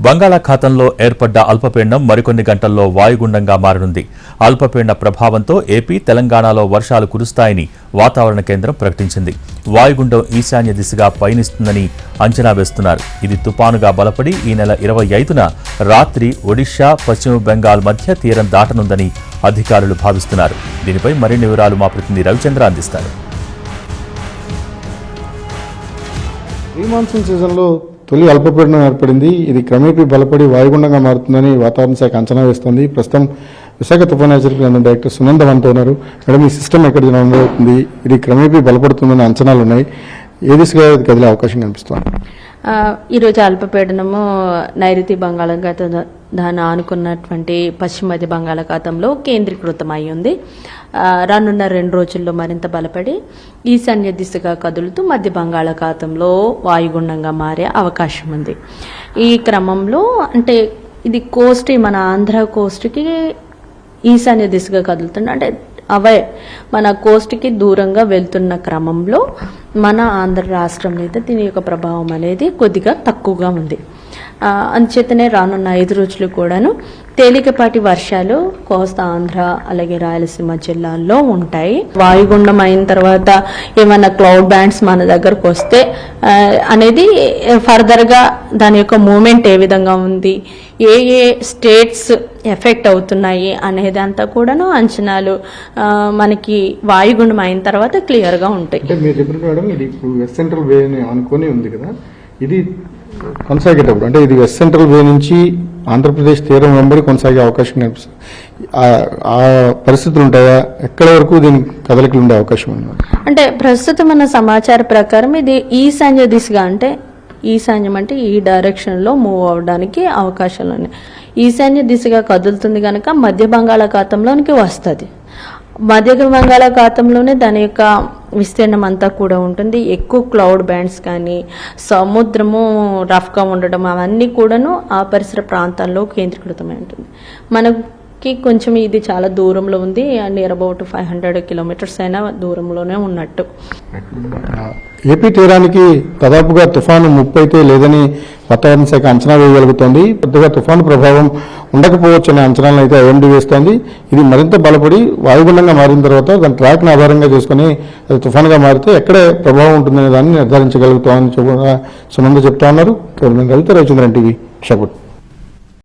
బంగాళాఖాతంలో ఏర్పడ్డ అల్పపీడనం మరికొన్ని గంటల్లో వాయుగుండంగా మారనుంది. అల్పపీడన ప్రభావంతో ఏపీ, తెలంగాణలో వర్షాలు కురుస్తాయని వాతావరణ కేంద్రం ప్రకటించింది. వాయుగుండం ఈశాన్య దిశగా పయనిస్తుందని అంచనా వేస్తున్నారు. ఇది తుపానుగా బలపడి ఈ నెల 25న రాత్రి ఒడిషా, పశ్చిమ బెంగాల్ మధ్య తీరం దాటనుందని అధికారులు భావిస్తున్నారు. దీనిపై మరిన్ని వివరాలు మా ప్రతినిధి రవిచంద్ర అందిస్తారు. ప్రీ మాన్సూన్ సీజన్లో తొలి అల్పపీడనం ఏర్పడింది. ఇది క్రమేపీ బలపడి వాయుగుండంగా మారుతుందని వాతావరణ శాఖ అంచనా వేస్తోంది. ప్రస్తుతం విశాఖ తుఫాను హెచ్చరికల కేంద్రం డైరెక్టర్ సునంద మనతో ఉన్నారు. మేడం, ఈ సిస్టమ్ ఎక్కడ జరుగుతుంది? ఇది క్రమేపీ బలపడుతుందని అంచనాలు ఉన్నాయి. ఏ దిశగా కదిలే అవకాశం కనిపిస్తుంది? ఈరోజు అల్పపీడనము నైరుతి బంగాళాఖాతాన్ని ఆనుకున్నటువంటి పశ్చిమ మధ్య బంగాళాఖాతంలో కేంద్రీకృతమై ఉంది. రానున్న 2 రోజుల్లో మరింత బలపడి ఈశాన్య దిశగా కదులుతూ మధ్య బంగాళాఖాతంలో వాయుగుండంగా మారే అవకాశం ఉంది. ఈ క్రమంలో అంటే ఇది కోస్ట్, మన ఆంధ్ర కోస్ట్కి ఈశాన్య దిశగా కదులుతుంది. అంటే అవే మన కోస్ట్కి దూరంగా వెళ్తున్న క్రమంలో మన ఆంధ్ర రాష్ట్రం మీద దీని యొక్క ప్రభావం అనేది కొద్దిగా తక్కువగా ఉంది. అంచేతనే రానున్న 5 రోజులు కూడాను తేలికపాటి వర్షాలు కోస్తా ఆంధ్ర అలాగే రాయలసీమ జిల్లాల్లో ఉంటాయి. వాయుగుండం అయిన తర్వాత ఏమైనా క్లౌడ్ బ్యాండ్స్ మన దగ్గరకు వస్తే అనేది ఫర్దర్గా దాని యొక్క మూమెంట్ ఏ విధంగా ఉంది, ఏ ఏ స్టేట్స్ ఎఫెక్ట్ అవుతున్నాయి అనేదంతా కూడాను అంచనాలు మనకి వాయుగుండం అయిన తర్వాత క్లియర్గా ఉంటాయి. మీరు చెప్పినట్టు మేడం, ఇది ఇప్పుడు వెస్ట్ సెంట్రల్ వే అనుకుని ఉంది కదా, ఇది కొనసాగేటప్పుడు అంటే ఇది వెస్ట్ సెంట్రల్ వే నుంచి ఆంధ్రప్రదేశ్ తీరం వెంబడి కొనసాగే అవకాశం కనిపిస్తుంది. ఆ పరిస్థితులు ఉంటాయా? ఎక్కడ వరకు దీని కదలికలు ఉండే అవకాశం ఉంది? అంటే ప్రస్తుతం మన సమాచార ప్రకారం ఇది ఈశాన్య దిశగా, అంటే ఈశాన్యం అంటే ఈ డైరెక్షన్లో మూవ్ అవడానికి అవకాశాలు ఉన్నాయి. ఈశాన్య దిశగా కదులుతుంది కనుక మధ్య బంగాళాఖాతంలోనికి వస్తుంది. మధ్య బంగాళాఖాతంలోనే దాని యొక్క విస్తీర్ణం అంతా కూడా ఉంటుంది. ఎక్కువ క్లౌడ్ బ్యాండ్స్ కానీ సముద్రము రఫ్గా ఉండడం అవన్నీ కూడాను ఆ పరిసర ప్రాంతాల్లో కేంద్రీకృతమై ఉంటుంది. మనకి కొంచెం ఇది చాలా దూరంలో ఉంది. నియర్ అబౌట్ 500 కిలోమీటర్స్ అయినా దూరంలోనే ఉన్నట్టు. ఏపీ తీరానికి దాదాపుగా తుఫాను ముప్పు అయితే లేదని వాతావరణ శాఖ అంచనా వేయగలుగుతోంది. పెద్దగా తుఫాను ప్రభావం ఉండకపోవచ్చు అనే అంచనాలను అయితే ఐఎండీ వేస్తోంది. ఇది మరింత బలపడి వాయుగుండంగా మారిన తర్వాత దాని ట్రాక్ను ఆధారంగా చేసుకుని అది తుఫానుగా మారితే ఎక్కడే ప్రభావం ఉంటుందనే దాన్ని నిర్ధారించగలుగుతామని సునంద చెప్తా ఉన్నారు. రవిచంద్రన్ టీవీ, విశాఖపట్నం.